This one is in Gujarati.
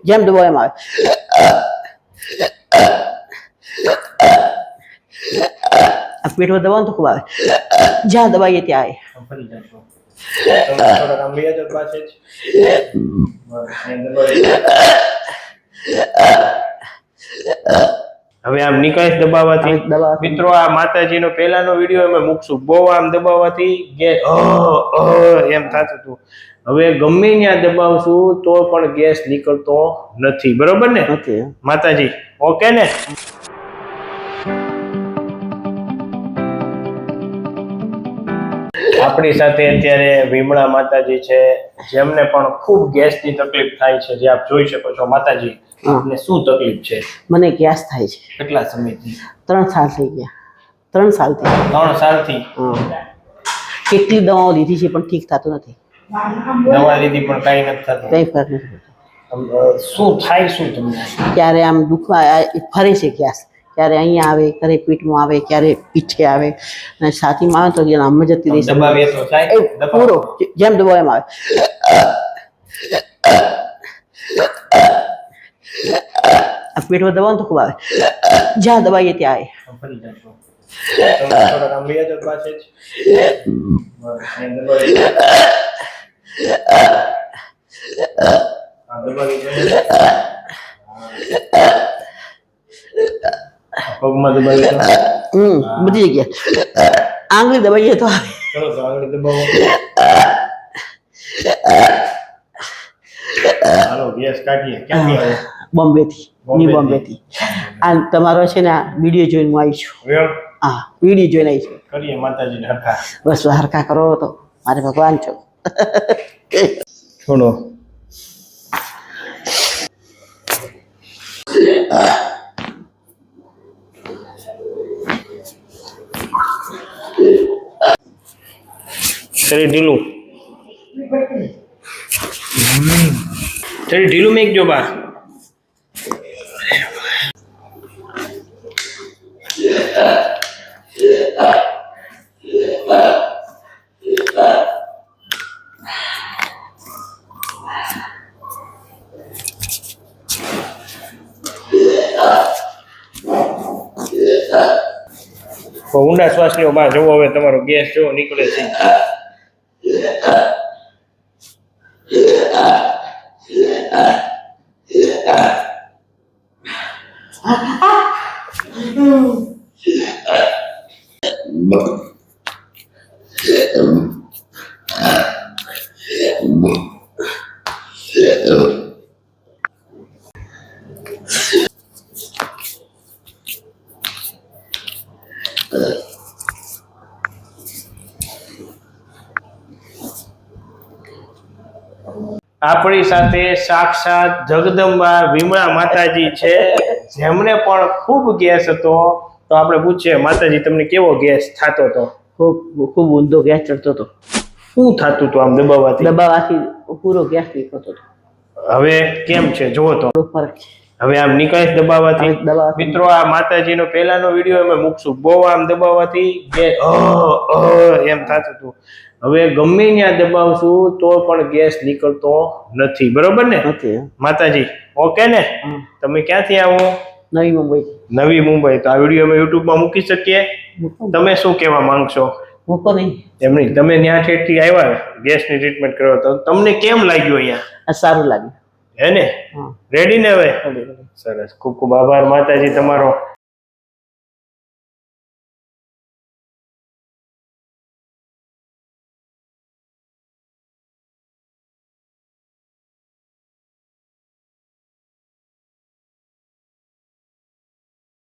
જેમ દબાવો એમ આવે. આ પેટમાં દબાવો તો ખૂબ આવે, જ્યાં દબાઈએ ત્યાં આવે. હવે આમ નિકાસ દબાવવાથી મિત્રો આ માતાજીનો પહેલાનો વિડીયો અમે મૂકશું. બહુ આમ દબાવવાથી ગેસ એમ થતું હતું. હવે ગમે ત્યાં દબાવશું તો પણ ગેસ નીકળતો નથી. બરોબર ને માતાજી? ઓકે ને? આપણી સાથે અત્યારે વિમળા માતાજી છે, જેમને પણ ખૂબ ગેસની તકલીફ થાય છે. જે આપ જોઈ શકો છો માતાજી, આપને શું તકલીફ છે? મને ગેસ થાય છે. કેટલા સમયથી? 3 સાલ થઈ ગયા. 3 સાલથી. 3 સાલથી? કેટલી દવાઓ લીધી છે પણ ઠીક થતું નથી. દવા લીધી પણ કઈ નથી થતું. કઈ ફરક નથી પડતો. શું થાય? શું તમને? ક્યારે આમ દુખવા ફરે છે ગેસ, ક્યારે અહીંયા આવે, ક્યારે પેટમાં આવે, ક્યારે પીઠે આવે, અને છાતીમાં આવે તો આમ જતી રહી. દબાવીએ તો થાય પૂરો, જેમ દબાવો એમ આવે. આ પેટમાં દબાવો તો ખૂબ આવે, જ્યાં દબાઈએ ત્યાં પગમાં દબાવીએ તો બધી જગ્યાએ. આંગળી દબાઈએ તો આવે. ચલો તો આંગળી દબાવો. હાલો ગેસ કાઢીએ. ક્યાંથી આવે? બોમ્બેથી. બોમ્બેથી. આ તમારો છે ને આ વિડીયો જોઈને હું આવી છું. હા, વિડીયો જોઈને આવી છું. કરીએ માતાજીને હરખા. બસ હરખા કરો તો મારે ભગવાન છો. છોડો. શરીર ઢીલું. શરીર ઢીલું મેકજો બા. ઊંડા શ્વાસ લ્યો બા. જુઓ હવે તમારો ગેસ જો નીકળે છે. આપણી સાથે સાક્ષાત જગદંબા વિમળા માતાજી છે, જેમને પણ ખૂબ ગેસ હતો. તો આપણે પૂછીએ માતાજી, તમને કેવો ગેસ થતો હતો? ખૂબ ઊંધો ગેસ ચડતો હતો. શું થતું હતું આમ દબાવવાથી? દબાવવાથી પૂરો ગેસ નીકળતો હતો. હવે કેમ છે જુઓ તો. ફરક છે. હવે આમ નિકાસ દબાવવાથી મિત્રો આ માતાજીનો પહેલાનો વિડીયો અમે મૂકશું. બહુ આમ દબાવવાથી ગેસ એમ થતું હતું. હવે ગમે ત્યાં દબાવશું તો પણ ગેસ નીકળતો નથી. બરોબર ને માતાજી? ઓકે ને? તમે ક્યાંથી આવો? નવી મુંબઈ. નવી મુંબઈ. તો આ વિડીયો અમે યુટ્યુબમાં મૂકી શકીએ? તમે શું કહેવા માંગશો? મૂકો નહીં. એમ નહીં, તમે ત્યાં ઠેઠથી આવ્યા ગેસની ટ્રીટમેન્ટ કરવા, તો તમને કેમ લાગ્યું અહીંયા? સારું લાગ્યું. હે ને? રેડી ને? હવે સરસ. ખૂબ ખૂબ આભાર માતાજી તમારો.